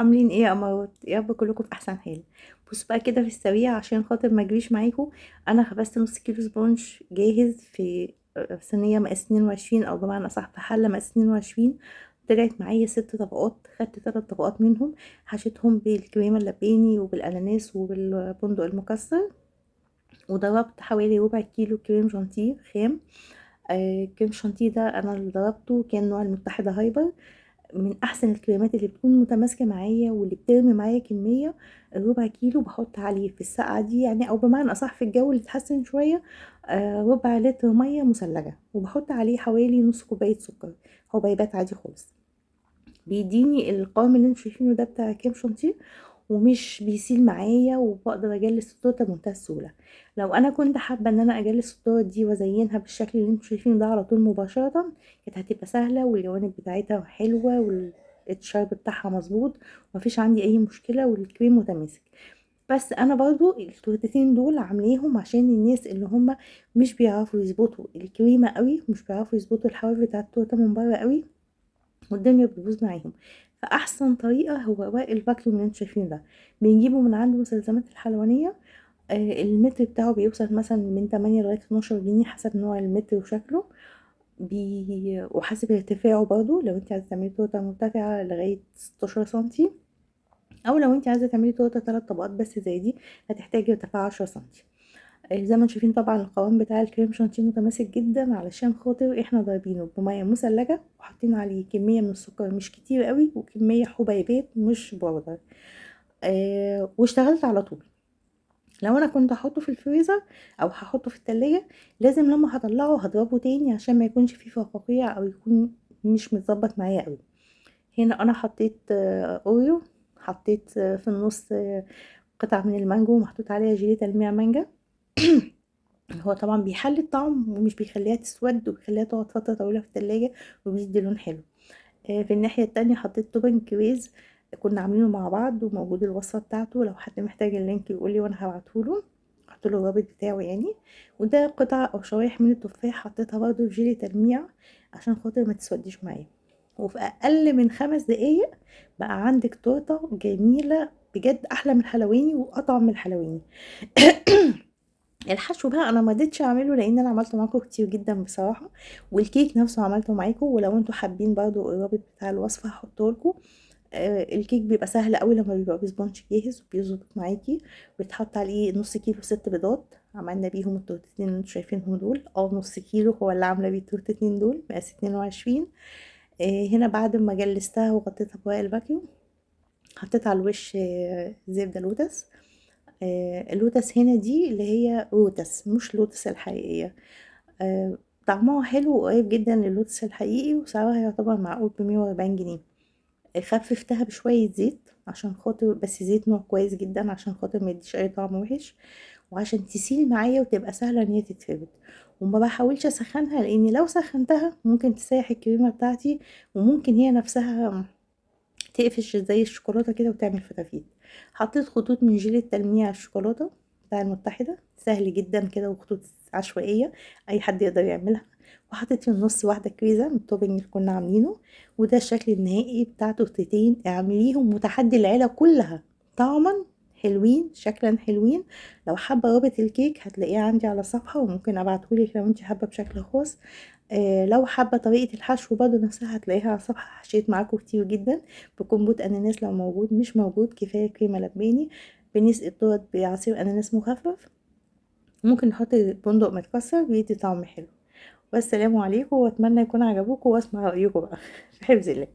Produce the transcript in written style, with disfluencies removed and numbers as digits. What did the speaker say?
عاملين ايه يا امارات؟ يا رب كلكم في احسن حال. بصوا بقى كده في السريع عشان خاطر ما اجريش معاكم. انا خبزت نص كيلو سبونج جاهز في صينيه مقاس 22، او بمعنى اصح في حله مقاس 22. طلعت معايا 6 طبقات، خدت 3 طبقات منهم حشيتهم بالكريمه اللباني وبالاناناس وبالبندق المكسر، وضربت حوالي ربع كيلو كريم شانتيه خام. كريم شانتيه ده انا اللي ضربته، كان نوع المتحده هايبر، من احسن الكريمات اللي بتكون متماسكه معايا واللي بترمي معايا كميه. الربع كيلو بحط عليه في السقعه دي يعني، او بمعنى اصح في الجو اللي اتحسن شويه، ربع لتر ميه مثلجه، وبحط عليه حوالي نص كوبايه سكر، حبيبات عادي خالص. بيديني القوام اللي انتوا شايفينه ده بتاع كريم شانتيه، ومش بيسيل معايا، وبقدر اجلس التورته بمنتهى السهوله. لو انا كنت حابه ان انا اجلس التورته دي وازينها بالشكل اللي انتوا شايفينه ده على طول مباشره، كانت هتبقى سهله والجوانب بتاعتها حلوه والشرب بتاعها مظبوط، ومفيش عندي اي مشكله والكريم متماسك. بس انا برضو التورتتين دول عامليهم عشان الناس اللي هم مش بيعرفوا يظبطوا الكريمه قوي، مش بيعرفوا يظبطوا الحواف بتاعه التورته من بره قوي، والدنيا بتبوظ معاهم. فاحسن طريقه هو ورق الفاكيوم اللي انتوا شايفينه ده، بنجيبه من عند مستلزمات الحلوانيه. المتر بتاعه بيوصل مثلا من 8 لغايه 12 جنيه، حسب نوع المتر وشكله، وحسب ارتفاعه برضو. لو انت عايزه تعملي تورته مرتفعه لغايه 16 سنتي، او لو انت عايزه تعملي تورته 3 طبقات بس زي دي، هتحتاجي ارتفاع 10 سنتي. زي ما انتم شايفين طبعا القوام بتاع الكريم شانتيه متماسك جدا، علشان خاطر احنا ضاربينه بميه مثلجه وحاطين عليه كميه من السكر مش كتير قوي، وكميه حبيبات مش بودر. واشتغلت على طول. لو انا كنت هحطه في الفريزر او هحطه في التلاجة، لازم لما هطلعه هضربه تاني عشان ما يكونش فيه فقاقيع او يكون مش متظبط معايا قوي. هنا انا حطيت اوريو، حطيت في النص قطع من المانجو محطوط عليها جيلي تلميع مانجا. هو طبعا بيحلي الطعم ومش بيخليها تسود، وبيخليها تقعد فترة طويلة في التلاجة، وبيدي لون حلو. في الناحية التانية حطيت توبنج كريز، كنا عاملينه مع بعض وموجود الوصفة بتاعته، لو حد محتاج اللينك يقولي وانا هبعتهوله، هحطله الرابط بتاعه يعني. وده قطع او شرايح من التفاح حطيتها برضه في جيلي تلميع عشان خاطر ما تسوديش معايا. وفي اقل من 5 دقايق بقى عندك تورته جميله بجد، احلى من الحلواني واطعم من الحلواني. الحشو بقى انا ما قدرتش اعمله لان انا عملته معاكم كتير جدا بصراحه، والكيك نفسه عملته معاكم، ولو انتوا حابين برضو الرابط بتاع الوصفه هحطه لكم. الكيك بيبقى سهل قوي لما بيبقى بسبونج جاهز وبيظبط معاكي. بيتحط عليه نص كيلو 6 بيضات، عملنا بيهم التورتتين اللي انتوا شايفينهم دول، نص كيلو هو اللي عامله بيه التورتتين دول مقاس 22. هنا بعد ما جلستها وغطيتها بورق الفاكيوم، حطيت على الوش زبده لوتس. اللوتس هنا دي اللي هي روتس، مش لوتس الحقيقية. طعمها حلو وقريب جدا للوتس الحقيقي، وسعرها يعتبر معقول ب140 جنيه. خففتها بشوية زيت عشان خاطر، بس زيت نوع كويس جدا عشان خاطر ما يديش اي طعم وحش، وعشان تسيل معايا وتبقى سهلة ان هي تتفرد. وما بحاولش اسخنها، لان لو سخنتها ممكن تسيح الكريمة بتاعتي، وممكن هي نفسها تقفش زي الشوكولاتة كده وتعمل فتافيت. حطيت خطوط من جيل التلميع الشوكولاتة بتاع المتحدة، سهل جدا كده، وخطوط عشوائية اي حد يقدر يعملها. وحطيت في النص واحدة كريزة من التوبنج اللي كنا عاملينه. وده الشكل النهائي بتاع تورتتين، اعمليهم متحدي العيلة كلها، طعما حلوين شكلا حلوين. لو حابة رابط الكيك هتلاقيه عندي على الصفحة، وممكن ابعتهولك لو انت حابة بشكل خاص. لو حابة طريقة الحشو برضه نفسها هتلاقيها على الصفحة، حشيت معاكم كتير جدا بكمبوت اناناس، لو موجود مش موجود كفاية كريمة لباني. بنسقي التورت بعصير اناناس مخفف، ممكن نحط بندق متكسر بيدي طعم حلو. والسلام عليكم، واتمنى يكون عجبوكم، واسمع رأيكم بقى في حفظ الله.